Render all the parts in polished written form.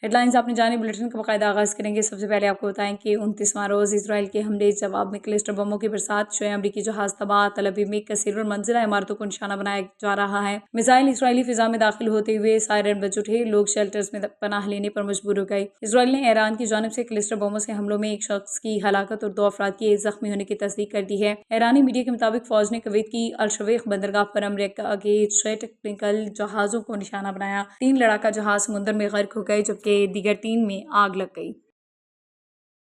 Headlines आपने जानी, bulletin का बाकायदा आगाज करेंगे। सबसे पहले आपको बताएं कि 29वां रोज इसराइल के हमले जवाब में क्लस्टर बमों की बरसात, शोए अमरीकी जहाज तबाह, तल अवीव में कसीर मंजिला इमारतों को निशाना बनाया जा रहा है। मिसाइल इसराइली फिजा में दाखिल होते हुए सायरन बज उठे, लोग शेल्टर्स में पनाह लेने पर मजबूर हो गए। इसराइल ने ईरान की जानिब से क्लस्टर बमों से हमलों में एक शख्स की हलाकत और 2 अफराद के जख्मी होने की तस्दीक कर दी है। ईरानी मीडिया के मुताबिक फौज ने कुवैत की अल-शवेख बंदरगाह पर अमरीका के 6 टेक्निकल जहाजों को निशाना बनाया। 3 लड़ाका जहाज समुद्र में गर्क हो गए, जबकि दीगर 3 में आग लग गई।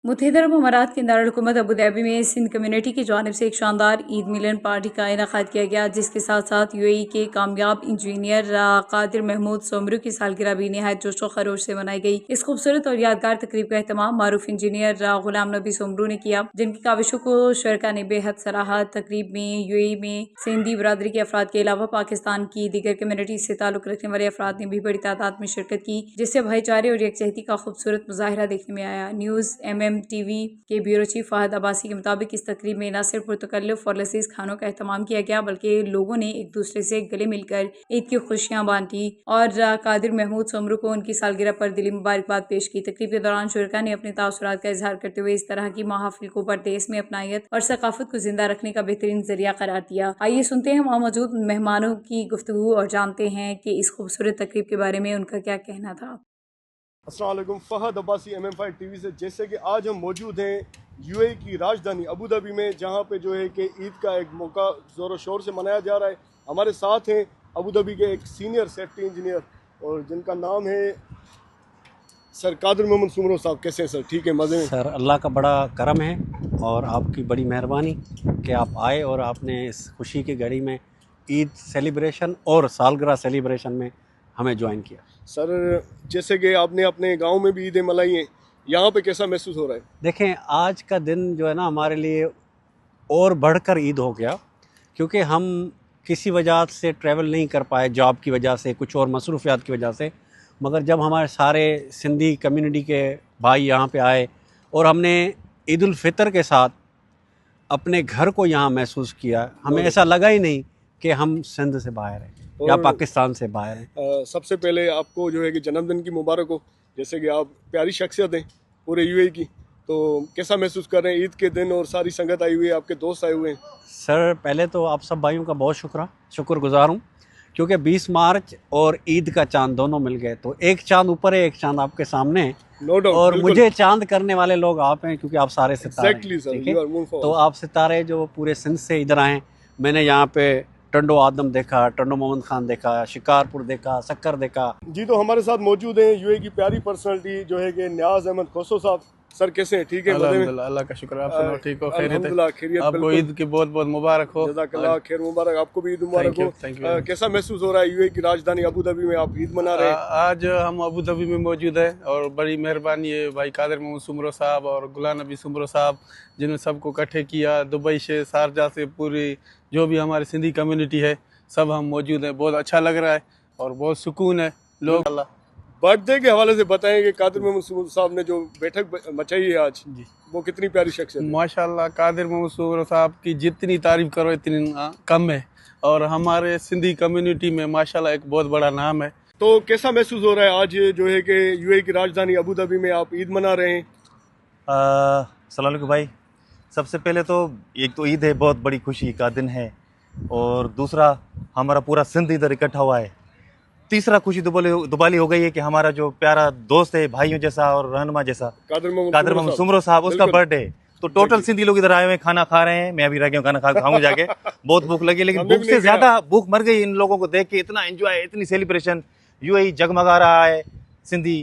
मुत्तहिदा अरब अमारात के दारुल-हुकूमत अबू धाबी में सिंध कम्युनिटी की जानिब से एक शानदार ईद मिलन पार्टी का इनेकाद किया गया, जिसके साथ साथ यूएई के कामयाब इंजीनियर कादिर महमूद सोमरू की सालगिरह भी नहायत जोशो खरोश से मनाई गई। इस खूबसूरत और यादगार तकरीब का एहतमाम मारूफ इंजीनियर गुलाम नबी सोमरू ने किया, जिनकी काविशों को शुरका ने बेहद सराहा। तकरीब में यूएई में सिंधी बरादरी के अफराद के अलावा पाकिस्तान की दीगर कम्युनिटी से ताल्लुक रखने वाले अफराद ने भी बड़ी तादाद में शिरकत की, जिससे भाईचारे और यकजहती का खूबसूरत मुजाहरा देखने में आया। न्यूज़ टीवी के ब्यूरो चीफ फहद अब्बासी के मुताबिक इस तकरीब में न सिर्फ पुरतकल्लुफ़ और लजीज खानों का एहतमाम किया गया, बल्कि लोगों ने एक दूसरे से गले मिलकर ईद की खुशियां बांटी और कादिर महमूद सोमरू को उनकी सालगिरह पर दिली मुबारकबाद पेश की। तकरीब के दौरान शुरका ने अपने तासुरात का इजहार करते हुए इस तरह की महाफिल को परदेस में अपनायत और सकाफत को जिंदा रखने का बेहतरीन जरिया करार दिया। आइए सुनते हैं वहाँ मौजूद मेहमानों की गुफ्तगू और जानते हैं कि इस खूबसूरत तकरीब के बारे में उनका क्या कहना था। अस्सलाम वालेकुम, फ़हद अब्बासी MM5 टीवी से। जैसे कि आज हम मौजूद हैं यूएई की राजधानी अबू धाबी में, जहां पे जो है कि ईद का एक मौका ज़ोर शोर से मनाया जा रहा है। हमारे साथ हैं अबू धाबी के एक सीनियर सेफ्टी इंजीनियर और जिनका नाम है सर कादिर मोहम्मद सुमरो साहब। कैसे हैं सर? ठीक है, मज़े में सर? अल्लाह का बड़ा करम है और आपकी बड़ी मेहरबानी कि आप आए और आपने इस खुशी की घड़ी में ईद सेलिब्रेशन और सालगिरह सेलिब्रेशन में हमें ज्वाइन किया। सर, जैसे कि आपने अपने गांव में भी ईदें मनाई हैं, यहाँ पे कैसा महसूस हो रहा है? देखें, आज का दिन जो है ना हमारे लिए और बढ़कर ईद हो गया, क्योंकि हम किसी वजह से ट्रैवल नहीं कर पाए, जॉब की वजह से, कुछ और मसरूफियात की वजह से। मगर जब हमारे सारे सिंधी कम्युनिटी के भाई यहाँ पे आए और हमने ईद उल फितर के साथ अपने घर को यहाँ महसूस किया, हमें ऐसा लगा ही नहीं कि हम सिंध से बाहर हैं या पाकिस्तान से बाहर हैं। सबसे पहले आपको जो है कि जन्मदिन की मुबारक हो। जैसे कि आप प्यारी शख्सियत हैं पूरे यूएई की, तो कैसा महसूस कर रहे हैं ईद के दिन और सारी संगत आई हुई है, आपके दोस्त आए हुए हैं? सर, पहले तो आप सब भाइयों का बहुत शुक्रगुजार हूँ, क्योंकि 20 मार्च और ईद का चांद दोनों मिल गए। तो एक चांद ऊपर है, एक चांद आपके सामने है। नो डाउट, और मुझे चांद करने वाले लोग आप हैं, क्योंकि आप सारे सितारे हैं। तो आप सितारे जो पूरे सिंध से इधर आए। मैंने यहाँ पे टंडो आदम देखा, टंडो मोहम्मद खान देखा, शिकारपुर देखा, सक्कर देखा। जी, तो हमारे साथ मौजूद हैं यूएई की प्यारी पर्सनालिटी जो है कि नियाज अहमद खोसो साहब। सर, कैसे हैं? ठीक है, अल्लाह का शुक्र है। आप सुनो, ठीक हो? खैरियत? आपको ईद की बहुत बहुत मुबारक हो। जज़ाकल्लाह, खैर मुबारक। आपको भी ईद मुबारक हो। कैसा महसूस हो रहा है यूएई की राजधानी अबू धाबी में आप ईद मना रहे हैं? आज हम अबू धाबी में मौजूद है और बड़ी मेहरबानी है भाई कादिर मोहम्मद सुमरो साहब और गुलाम नबी सुमरो साहब, जिन्होंने सबको इकट्ठे किया। दुबई से, शारजा से, पूरी जो भी हमारी सिंधी कम्युनिटी है, सब हम मौजूद हैं। बहुत अच्छा लग रहा है और बहुत सुकून है। लोग बर्थडे के हवाले से बताएं कि कादिर मोहम्मद साहब ने जो बैठक मचाई है आज, जी, वो कितनी प्यारी शख्सियत है। माशाल्लाह, कादिर मोहम्मद सुमरो साहब की जितनी तारीफ करो इतनी कम है और हमारे सिंधी कम्युनिटी में माशाल्लाह एक बहुत बड़ा नाम है। तो कैसा महसूस हो रहा है आज जो है कि यूएई की राजधानी अबू धाबी में आप ईद मना रहे हैं? अस्सलाम वालेकुम भाई। सबसे पहले तो एक तो ईद है, बहुत बड़ी खुशी का दिन है, और दूसरा हमारा पूरा सिंध इधर इकट्ठा हुआ है। तीसरा खुशी दुबाली हो गई है कि हमारा जो प्यारा दोस्त है, भाइयों जैसा और रहनुमा जैसा कादिर मोहम्मद सुमरो साहब, उसका बर्थडे। तो टोटल सिंधी लोग इधर आए हुए हैं, खाना खा रहे हैं। मैं अभी रह गया, खाना खाऊंगा जाके। बहुत भूख लगी, लेकिन भूख से ज्यादा भूख मर गई इन लोगों को देख के। इतना एंजॉय, इतनी सेलिब्रेशन, यूएई जगमगा रहा है, सिंधी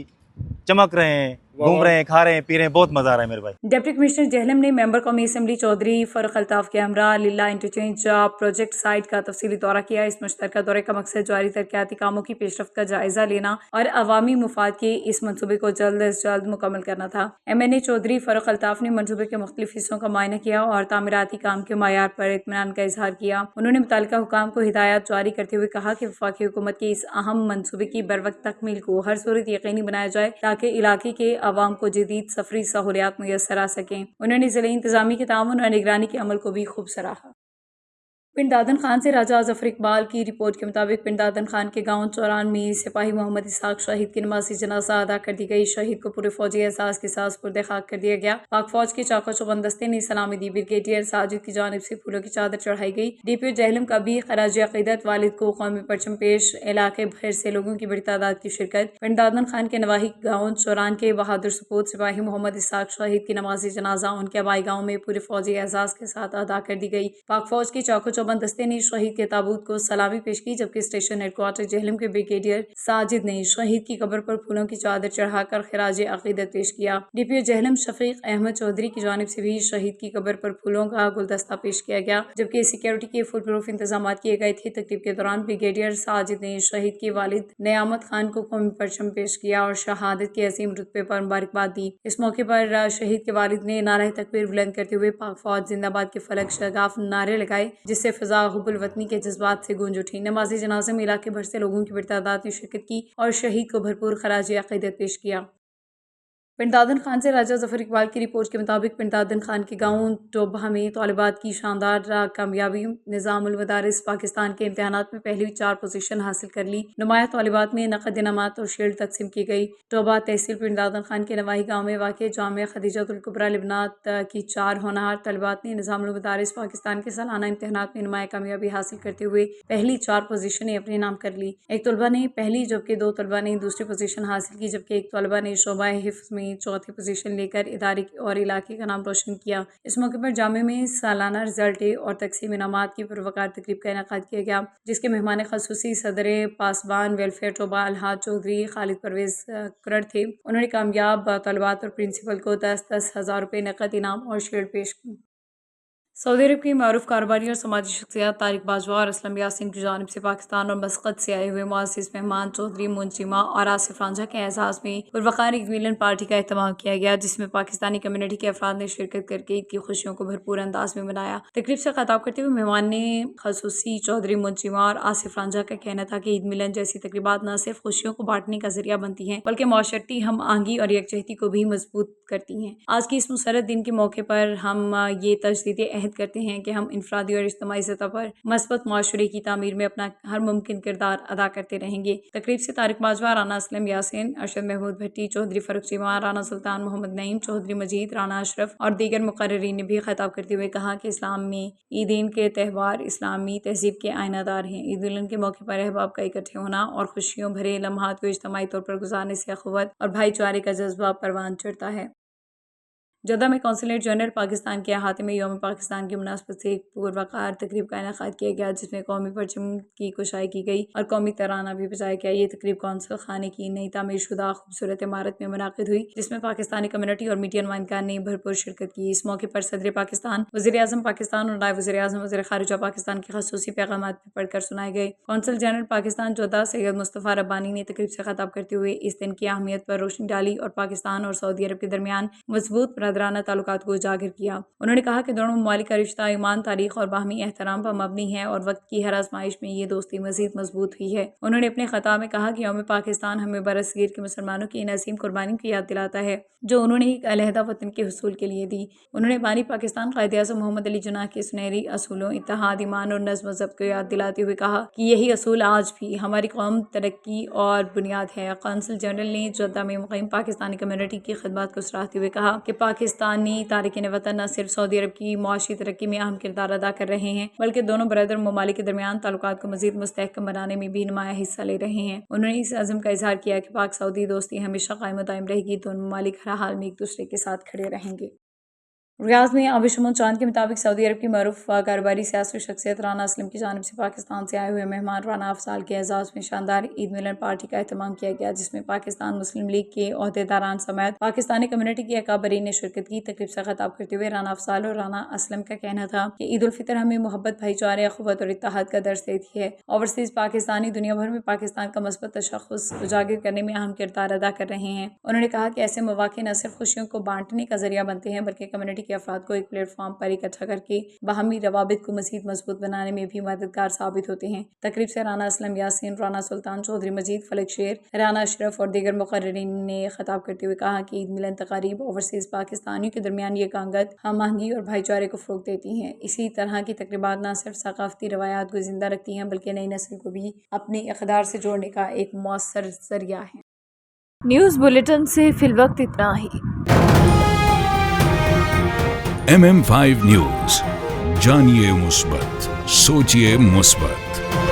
चमक रहे हैं, घूम रहे हैं, खा रहे हैं, पी रहे हैं। बहुत मजा आ रहा है मेरे भाई। डिप्टी कमिश्नर जहलम ने मेंबर कौमी असम्बली चौधरी फरुख अल्ताफ के हमरा लिल्ला इंटरचेंज प्रोजेक्ट साइट का तफसीली दौरा किया। इस मुश्तरका दौरे का मकसद जारी तरक्याती कामों की पेशरफ्त का जायजा लेना और अवामी मुफाद के इस मनसूबे को जल्द अज जल्द मुकम्मल करना था। MNA चौधरी फरुख अल्ताफ ने मनसूबे के मुख्तलिफ हिस्सों का मुआयना किया और तामीराती काम के मयार पर इत्मीनान का इजहार किया। उन्होंने मुतल्लिका हुकाम को हिदायत जारी करते हुए कहा कि वफाकी हुकूमत के इस अहम मनसूबे की बरवक्त तकमील को हर सूरत यकीनी बनाया जाए, ताकि इलाके के अवाम को जदीद सफरी सहूलियात मुयस्सर आ सकें। उन्होंने ज़िले इंतजामी के ताउन और निगरानी के अमल को भी खूब सराहा। पिंड दादन खान से राजा जफर इकबाल की रिपोर्ट के मुताबिक पिंड दादन खान के गांव चौरान में सिपाही मोहम्मद इसाक शहीद की नमाजी जनाजा अदा कर दी गई। शहीद को पूरे फौजी एहसास के साथ पुर्दे खाक कर दिया गया। पाक फौज के चाको चौबंद दस्ते ने सलामी दी। ब्रिगेडियर साजिद की जानिब से फूलों की चादर चढ़ाई गई। डीपीओ जहलम का भी खराज अकीदत, वालिद को कौमी परचम पेश, इलाके भर से लोगों की बड़ी तादाद की शिरकत। पिंड दादन खान के नवाही गाँव चौरान के बहादुर सपूत सिपाही मोहम्मद इसाक शहीद की नमाजी जनाजा उनके आबाई गाँव में पूरे फौजी एहसास के साथ अदा कर दी गई। पाक फौज के चाको चौबंद दस्ते ने शहीद के ताबूत को सलामी पेश की, जबकि स्टेशन हेडक्वार्टर जहलम के ब्रिगेडियर साजिद ने शहीद की कब्र पर फूलों की चादर चढ़ाकर खिराज अकीदत पेश किया। डीपीओ जहलम शफीक अहमद चौधरी की जानिब से भी शहीद की कब्र पर फूलों का गुलदस्ता पेश किया गया, जबकि सिक्योरिटी के फुल प्रूफ इंतजाम किए गए थे। तकरीब के दौरान ब्रिगेडियर साजिद ने शहीद के वालिद नियामत खान को कौमी परचम पेश किया और शहादत के अजीम रुतबे पर मुबारकबाद दी। इस मौके पर शहीद के वालिद ने नारा तकबीर बुलंद करते हुए पाक फौज जिंदाबाद के फलक शगाफ नारे लगाए, जिससे फिजा हुब्बुल वतनी के जज्बात से गूंज उठी। नमाजी जनाजे में इलाके भर से लोगों की बड़ी तादाद ने शिरकत की और शहीद को भरपूर खराज अकीदत पेश किया। पिंड दादन खान से राजा जफर इकबाल की रिपोर्ट के मुताबिक पिंड दादन खान के गाँव टोबा में तालिबात की शानदार कामयाबी। निज़ामुल मदारिस पाकिस्तान के इम्तहानात में पहली 4 पोजीशन हासिल कर ली। नुमाया तालिबात में नकद इनामात और शील्ड तकसीम की गई। टोबा तहसील पिंड दादन खान के नवाही गाँव में वाक़ जामिया खदीजतुल कुबरा लिबनात की 4 होनहार तालिबात ने निज़ामुल मदारिस पाकिस्तान के सालाना इम्तहानात में नुमाया कामयाबी हासिल करते हुए पहली 4 पोजीशनें अपने नाम कर ली। एक तलबा ने पहली जबकि 2 तलबा ने दूसरी पोजीशन हासिल की, जबकि एक तलबा ने शोबा हिफ्ज़ में चौथी पोजीशन लेकर इदारे और इलाके का नाम रोशन किया। इस मौके पर जामे में सालाना रिजल्ट डे और तकसीम इनामात की पुरवकार तकरीब का इनेकाद किया गया, जिसके मेहमान खसूसी सदर पासबान वेलफेयर टोबा अलहाज चौधरी खालिद परवेज करड़ थे। उन्होंने कामयाब तलबात और प्रिंसिपल को 10-10 हज़ार रुपये नकद इनाम और शील्ड पेश की। सऊदी अरब की मारूफ कारोबारी और समाजी शख्सियत तारिक बाजवा और असलम यासीन की जानिब से पाकिस्तान और मस्कत से आए हुए मुअज़्ज़िज़ मेहमान चौधरी मुंशिमा और आसिफ रांझा के एजाज़ में पुरवकार ईद मिलन पार्टी का एहतमाम किया गया, जिसमें पाकिस्तानी कम्युनिटी के अफराद ने शिरकत करके ईद की खुशियों को भरपूर अंदाज में मनाया। तकरीब से खिताब करते हुए मेहमान ने खसूसी चौधरी मुंशिमा और आसिफ रांझा का कहना था कि ईद मिलन जैसी तकरीबात न सिर्फ खुशियों को बांटने का जरिया बनती हैं, बल्कि माशरती हम आहंगी और यकजहती को भी मजबूत करती हैं। आज की इस मुसर्रत दिन के मौके पर हम ये तजदीद करते हैं कि हम इनफरादी और इज्तिमाई सतह पर मस्बत माशरे की तामीर में अपना हर मुमकिन किरदार अदा करते रहेंगे। तकरीब से तारिक बाजवा, राना असलम यासीन, अरशद महमूद भट्टी, चौधरी फरुख चीमा, राना सुल्तान मोहम्मद नईम, चौधरी मजीद, राना अशरफ और दीगर मुकर्ररीन ने भी खिताब करते हुए कहा कि इस्लाम में ईदीन के त्यौहार इस्लामी तहजीब के आयनादार हैं। ईद मिलन के मौके पर अहबाब का इकट्ठे होना और खुशियों भरे लम्हात को इज्तिमाई तौर पर गुजारने से अखुवत और भाईचारे का जज्बा परवान चढ़ता है। जद्दा में कौंसलेट जनरल पाकिस्तान के अहाते में यौम पाकिस्तान की मुनासबत से एक पुरवकार तकरीब का इनेकाद किया गया, जिसमें कौमी परचम की कुशाई की गई और कौमी तराना भी बजाया गया। ये तकरीब कौंसल खाने की नई तामीर शुदा खूबसूरत इमारत में मुनाकिद हुई, जिसमें पाकिस्तानी कम्युनिटी और मीडिया नुमाइंदगान ने भरपूर शिरकत की। इस मौके पर सदर पाकिस्तान, वज़ीर आज़म पाकिस्तान और नायब वज़ीर आज़म वज़ीर ख़ारिजा पाकिस्तान के खसूसी पैगाम भी पढ़कर सुनाए गए। कौंसल जनरल पाकिस्तान जद्दा सैयद मुस्तफ़ा रब्बानी ने तकरीब से खिताब करते हुए इस दिन की अहमियत पर रोशनी डाली और पाकिस्तान और सऊदी अरब के दरमियान मजबूत बरदराना ताल्लुकात को उजागर किया। उन्होंने कहा कि दोनों ममालिक का रिश्ता ईमान, तारीख और बाहमी एहतराम पर मबनी है और वक्त की हर आजमाइश में ये दोस्ती मजीद मजबूत हुई है। उन्होंने अपने खताब में कहा कि यौम पाकिस्तान हमें बरसगीर के मुसलमानों की इन असीम कुर्बानियों की याद दिलाता है जो उन्होंने एक अलहदा वतन के हुसूल के लिए दी। उन्होंने बानी पाकिस्तान क़ायद-ए-आज़म मोहम्मद अली जिन्नाह के सुनहरी असूलों इत्तेहाद, ईमान और नज़्म ज़ब्त को याद दिलाते हुए कहा कि यही असूल आज भी हमारी कौम तरक्की और बुनियाद है। कौंसल जनरल ने जद्दा में मुक़ीम पाकिस्तानी कम्युनिटी की खिदमत को सराहते हुए कहा कि पाकिस्तानी तारिकीन वतन न सिर्फ सऊदी अरब की मुआशी तरक्की में अहम किरदार अदा कर रहे हैं, बल्कि दोनों बरदर ममालिक के दरमियान ताल्लुकात को मज़ीद मुस्तहकम बनाने में भी नुमाया हिस्सा ले रहे हैं। उन्होंने इस अज़्म का इजहार किया कि पाक सऊदी दोस्ती हमेशा कायम दायम रहेगी। दोनों ममालिक हर हाल में एक दूसरे के साथ खड़े रहेंगे। रियाज में आबिशुमार चांद के मुताबिक सऊदी अरब की मरूफ कारोबारी सियासी शख्सियत राना असलम की जानिब से पाकिस्तान से आए हुए मेहमान राना अफजाल के एजाज़ में शानदार ईद मिलन पार्टी का एहतमाम किया गया, जिसमें पाकिस्तान मुस्लिम लीग के ओहदेदारान समेत पाकिस्तानी कम्युनिटी की अकाबरीन ने शिरकत की। तकरीब से खिताब करते हुए राना अफजाल और राना असलम का कहना था कि ईद उल फितर हमें मोहब्बत, भाईचारे, अखुवत और इत्तेहाद का दर्स देती है। ओवरसीज़ पाकिस्तानी दुनिया भर में पाकिस्तान का मस्बत तशख़्ख़ुस उजागर करने में अहम किरदार अदा कर रहे हैं। उन्होंने कहा कि ऐसे मौक़े न सिर्फ खुशियों को बांटने का जरिया बनते हैं, बल्कि कम्युनिटी के अफराद को एक प्लेटफॉर्म पर इकट्ठा करके बाहमी रवाबित को मज़ीद मजबूत बनाने में भी मददगार साबित होते हैं। तकरीब से राना असलम यासीन, राना सुल्तान चौधरी मजीद, फलक शेर, राना अशरफ और दीगर मुकर्रिरीन ने खिताब करते हुए कहा कि ईद मिलन तकारीब ओवरसीज़ पाकिस्तानियों के दरमियान ये कांगत हम आहंगी और भाईचारे को फ़रोग़ देती हैं। इसी तरह की तकरीबात न सिर्फ सकाफ़ती रवायात को ज़िंदा रखती हैं बल्कि नई नस्ल को भी अपने इक़दार से जोड़ने का एक मौसर ज़रिया है। न्यूज़ बुलेटिन से फिलवक्त इतना ही। MM5 न्यूज़, जानिए मुस्बत, सोचिए मुस्बत।